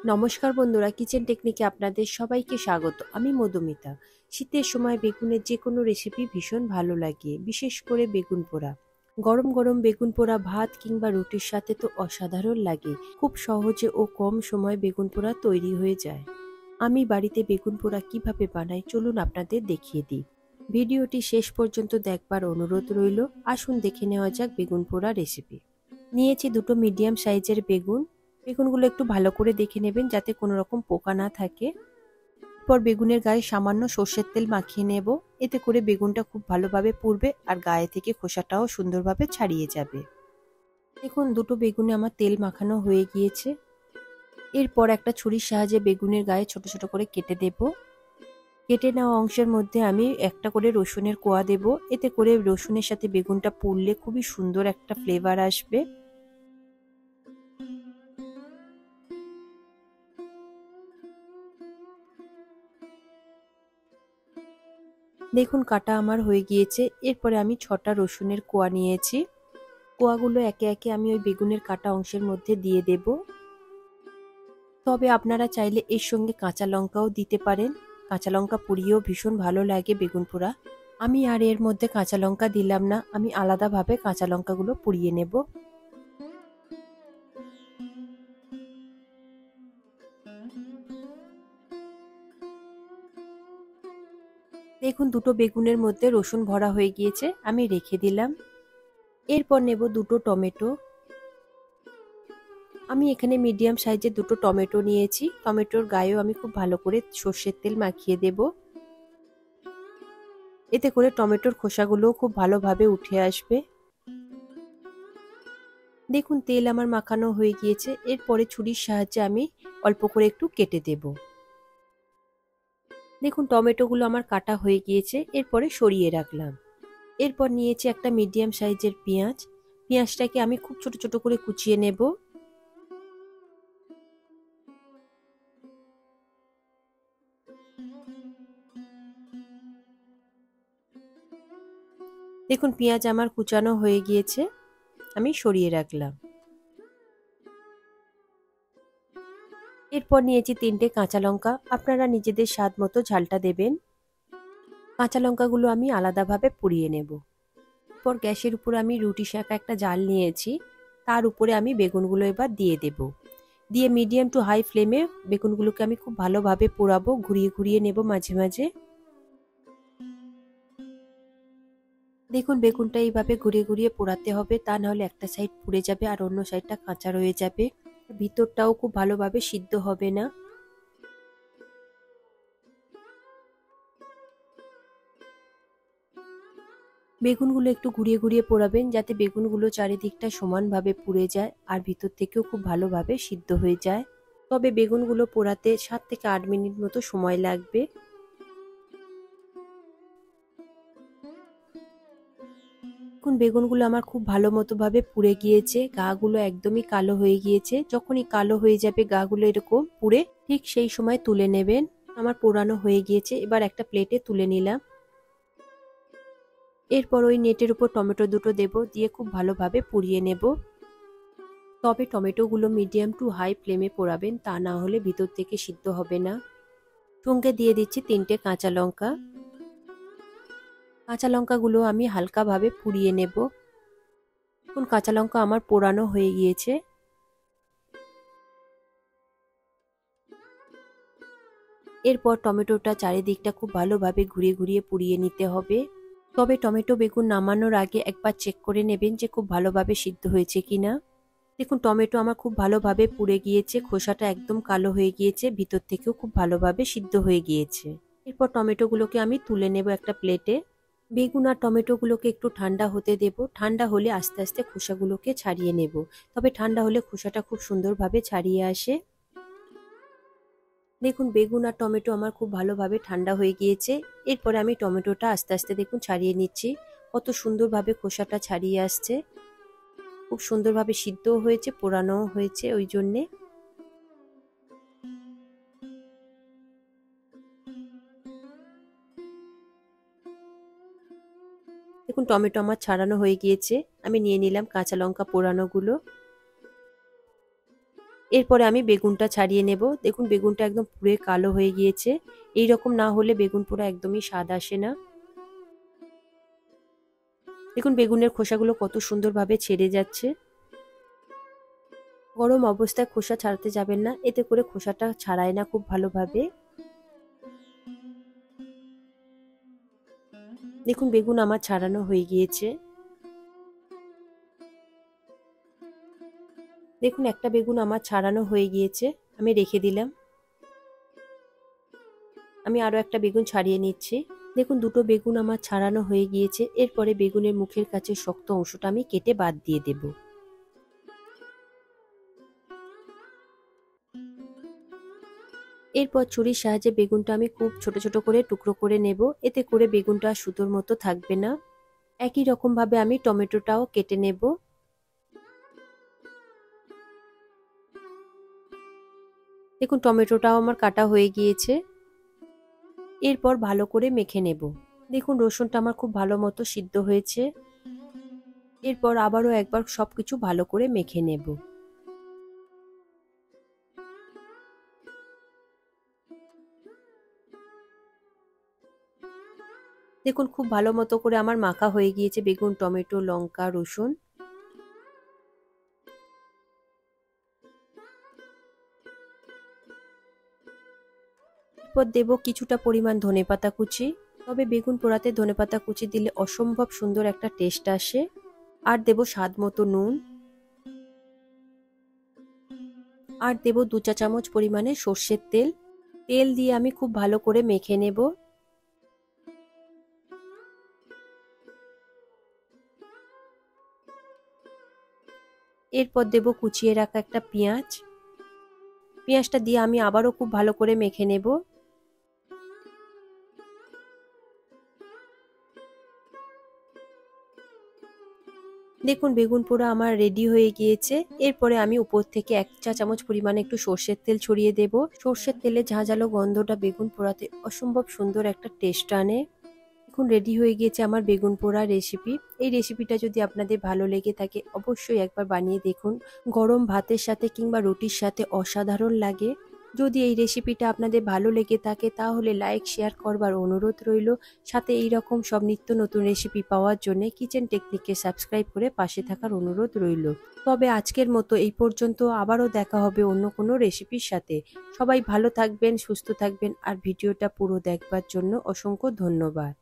নমস্কার বন্ধুরা, কিচেন টেকনিকে আপনাদের সবাইকে স্বাগত। আমি মধুমিতা। শীতের সময় বেগুনের যে কোনো রেসিপি ভীষণ ভালো লাগে, বিশেষ করে বেগুন পোড়া। গরম গরম বেগুন পোড়া ভাত কিংবা রুটির সাথে তো অসাধারণ লাগে। খুব সহজে ও কম সময়ে বেগুন পোড়া তৈরি হয়ে যায়। আমি বাড়িতে বেগুন পোড়া কিভাবে বানাই চলুন আপনাদের দেখিয়ে দিই। ভিডিওটি শেষ পর্যন্ত দেখবার অনুরোধ রইল। আসুন দেখে নেওয়া যাক বেগুন পোড়া রেসিপি। নিয়েছি দুটো মিডিয়াম সাইজের বেগুন। বেগুনগুলো একটু ভালো করে দেখে নেবেন যাতে কোনো রকম পোকা না থাকে। এরপর বেগুনের গায়ে সামান্য সর্ষের তেল মাখিয়ে নেব। এতে করে বেগুনটা খুব ভালোভাবে পুড়বে আর গায়ে থেকে খোসাটাও সুন্দরভাবে ছাড়িয়ে যাবে। দেখুন দুটো বেগুনে আমার তেল মাখানো হয়ে গিয়েছে। এরপর একটা ছুরির সাহায্যে বেগুনের গায়ে ছোট ছোট করে কেটে দেব। কেটে নেওয়া অংশের মধ্যে আমি একটা করে রসুনের কোয়া দেব। এতে করে রসুনের সাথে বেগুনটা পুড়লে খুবই সুন্দর একটা ফ্লেভার আসবে। দেখুন কাটা আমার হয়ে গিয়েছে। এরপরে আমি 6টা রসুনের কোয়া নিয়েছি। কোয়াগুলো একে একে আমি ওই বেগুনের কাটা অংশের মধ্যে দিয়ে দেব। তবে আপনারা চাইলে এর সঙ্গে কাঁচা লঙ্কাও দিতে পারেন। কাঁচা লঙ্কা পুড়িয়েও ভীষণ ভালো লাগে বেগুন পোড়া। আমি আর এর মধ্যে কাঁচা লঙ্কা দিলাম না, আমি আলাদাভাবে কাঁচা লঙ্কাগুলো পুড়িয়ে নেব। দেখুন দুটো বেগুনের মধ্যে রসুন ভরা হয়ে গিয়েছে, আমি রেখে দিলাম। এরপর নেব দুটো টমেটো। আমি এখানে মিডিয়াম সাইজের দুটো টমেটো নিয়েছি। টমেটোর গায়েও আমি খুব ভালো করে সর্ষের তেল মাখিয়ে দেব। এতে করে টমেটোর খোসাগুলো খুব ভালোভাবে উঠে আসবে। দেখুন তেল আমার মাখানো হয়ে গিয়েছে। এরপরে ছুরির সাহায্যে আমি অল্প করে একটু কেটে দেব। দেখুন টমেটোগুলো আমার কাটা হয়ে গিয়েছে। এরপরে সরিয়ে রাখলাম। এরপর নিয়েছি একটা মিডিয়াম সাইজের পেঁয়াজ। পেঁয়াজটাকে আমি খুব ছোট ছোট করে কুচিয়ে নেব। দেখুন পেঁয়াজ আমার কুচানো হয়ে গিয়েছে, আমি সরিয়ে রাখলাম। এরপর নিয়েছি 3টে কাঁচা লঙ্কা। আপনারা নিজেদের স্বাদ মতো ঝালটা দেবেন। কাঁচা লঙ্কাগুলো আমি আলাদাভাবে পুড়িয়ে নেব। এরপর গ্যাসের উপর আমি রুটি সেঁকা একটা জাল নিয়েছি। তার উপরে আমি বেগুনগুলো এবার দিয়ে দেব। দিয়ে মিডিয়াম টু হাই ফ্লেমে বেগুনগুলোকে আমি খুব ভালোভাবে পোড়াবো, ঘুরিয়ে ঘুরিয়ে নেব মাঝে মাঝে। দেখুন বেগুনটা এইভাবে ঘুরিয়ে ঘুরিয়ে পোড়াতে হবে, তা নাহলে একটা সাইড পুড়ে যাবে আর অন্য সাইডটা কাঁচা রয়ে যাবে। ভিতরটাও খুব ভালোভাবে সিদ্ধ হবে না। বেগুনগুলো একটু ঘুরিয়ে ঘুরিয়ে পোড়াবেন যাতে বেগুনগুলো চারিদিকটা সমানভাবে পুড়ে যায় আর ভিতর থেকেও খুব ভালোভাবে সিদ্ধ হয়ে যায়। তবে বেগুনগুলো পোড়াতে 7 থেকে 8 মিনিট মতো সময় লাগবে। দেখুন বেগুনগুলো আমার খুব ভালো মতো ভাবে পুড়ে গিয়েছে, গাগুলো একদমই কালো হয়ে গিয়েছে। যখনই কালো হয়ে যাবে গাগুলো এরকম পুড়ে, ঠিক সেই সময় তুলে নেবেন। আমার পোড়ানো হয়ে গিয়েছে, এবার একটা প্লেটে তুলে নিলাম। এরপর ওই নেটের উপর টমেটো দুটো দেব, দিয়ে খুব ভালোভাবে পুড়িয়ে নেব। তবে টমেটোগুলো মিডিয়াম টু হাই ফ্লেমে পোড়াবেন, তা না হলে ভিতর থেকে সিদ্ধ হবে না। সঙ্গে দিয়ে দিচ্ছি 3টে কাঁচা লঙ্কা। কাঁচা লঙ্কাগুলো আমি হালকাভাবে পুড়িয়ে নেব। এখন কাঁচা লঙ্কা আমার পোড়ানো হয়ে গিয়েছে। এরপর টমেটোটা চারিদিকটা খুব ভালোভাবে ঘুরিয়ে ঘুরিয়ে পুড়িয়ে নিতে হবে। তবে টমেটো বেগুন নামানোর আগে একবার চেক করে নেবেন যে খুব ভালোভাবে সিদ্ধ হয়েছে কিনা। দেখুন টমেটো আমার খুব ভালোভাবে পুড়ে গিয়েছে, খোসাটা একদম কালো হয়ে গিয়েছে, ভিতর থেকেও খুব ভালোভাবে সিদ্ধ হয়ে গিয়েছে। এরপর টমেটোগুলোকে আমি তুলে নেব একটা প্লেটে। বেগুন আর টমেটোগুলোকে একটু ঠান্ডা হতে দেব। ঠান্ডা হলে আস্তে আস্তে খোসাগুলোকে ছাড়িয়ে নেব। তবে ঠান্ডা হলে খোসাটা খুব সুন্দরভাবে ছাড়িয়ে আসে। দেখুন বেগুন আর টমেটো আমার খুব ভালোভাবে ঠান্ডা হয়ে গিয়েছে। এরপরে আমি টমেটোটা আস্তে আস্তে দেখুন ছাড়িয়ে নিচ্ছি। কত সুন্দরভাবে খোসাটা ছাড়িয়ে আসছে। খুব সুন্দরভাবে সিদ্ধও হয়েছে, পোড়ানোও হয়েছে ওই জন্যে। দেখুন টমেটো আমার ছাড়ানো হয়ে গিয়েছে। আমি নিয়ে নিলাম কাঁচা লঙ্কা পোড়ানোগুলো। এরপরে আমি বেগুনটা ছাড়িয়ে নেব। দেখুন বেগুনটা একদম পুড়ে কালো হয়ে গিয়েছে। এই রকম না হলে বেগুন পোড়া একদমই স্বাদ আসে না। দেখুন বেগুনের খোসাগুলো কত সুন্দরভাবে ছেড়ে যাচ্ছে। গরম অবস্থায় খোসা ছাড়াতে যাবেন না, এতে করে খোসাটা ছাড়ায় না খুব ভালোভাবে। দেখুন বেগুন আমার ছাড়ানো হয়ে গিয়েছে। দেখুন একটা বেগুন আমার ছাড়ানো হয়ে গিয়েছে, আমি রেখে দিলাম। আমি আরো একটা বেগুন ছাড়িয়ে নিচ্ছি। দেখুন দুটো বেগুন আমার ছাড়ানো হয়ে গিয়েছে। এরপরে বেগুনের মুখের কাছে শক্ত অংশটা আমি কেটে বাদ দিয়ে দেব। এরপর ছুরির সাহায্যে বেগুনটা আমি খুব ছোট ছোট করে টুকরো করে নেব, এতে করে বেগুনটা সুতোর মতো থাকবে না। একই রকম ভাবে আমি টমেটোটাও কেটে নেব। দেখুন টমেটোটাও আমার কাটা হয়ে গিয়েছে। এরপর ভালো করে মেখে নেব। দেখুন রসুনটা আমার খুব ভালো মতো সিদ্ধ হয়েছে। এরপর আবারও একবার সবকিছু ভালো করে মেখে নেব। দেখুন খুব ভালো মতো করে আমার মাখা হয়ে গিয়েছে বেগুন, টমেটো, লঙ্কা, রসুন। এরপর দেব কিছুটা পরিমাণ ধনেপাতা কুচি। তবে বেগুন পোড়াতে ধনেপাতা কুচি দিলে অসম্ভব সুন্দর একটা টেস্ট আসে। আর দেব স্বাদ মতো নুন। আর দেব 2 চা চামচ পরিমাণে সর্ষের তেল। তেল দিয়ে আমি খুব ভালো করে মেখে নেব। এরপর দেব কুচিয়ে রাখা একটা পেঁয়াজ। পেঁয়াজটা দিয়ে আমি আবারও খুব ভালো করে মেখে নেব। দেখুন বেগুন পোড়া আমার রেডি হয়ে গিয়েছে। এরপরে আমি উপর থেকে 1 চা চামচ পরিমাণে একটু সর্ষের তেল ছড়িয়ে দেব। সর্ষের তেলে ঝাঁঝালো গন্ধটা বেগুন পোড়াতে অসম্ভব সুন্দর একটা টেস্ট আনে। এখন রেডি হয়ে গিয়েছে আমার বেগুন পোড়া রেসিপি। এই রেসিপিটা যদি আপনাদের ভালো লেগে থাকে অবশ্যই একবার বানিয়ে দেখুন। গরম ভাতের সাথে কিংবা রুটির সাথে অসাধারণ লাগে। যদি এই রেসিপিটা আপনাদের ভালো লেগে থাকে তাহলে লাইক শেয়ার করবার অনুরোধ রইল। সাথে এই রকম সব নিত্য নতুন রেসিপি পাওয়ার জন্য কিচেন টেকনিককে সাবস্ক্রাইব করে পাশে থাকার অনুরোধ রইল। তবে আজকের মতো এই পর্যন্ত, আবারও দেখা হবে অন্য কোনো রেসিপির সাথে। সবাই ভালো থাকবেন, সুস্থ থাকবেন আর ভিডিওটা পুরো দেখবার জন্য অসংখ্য ধন্যবাদ।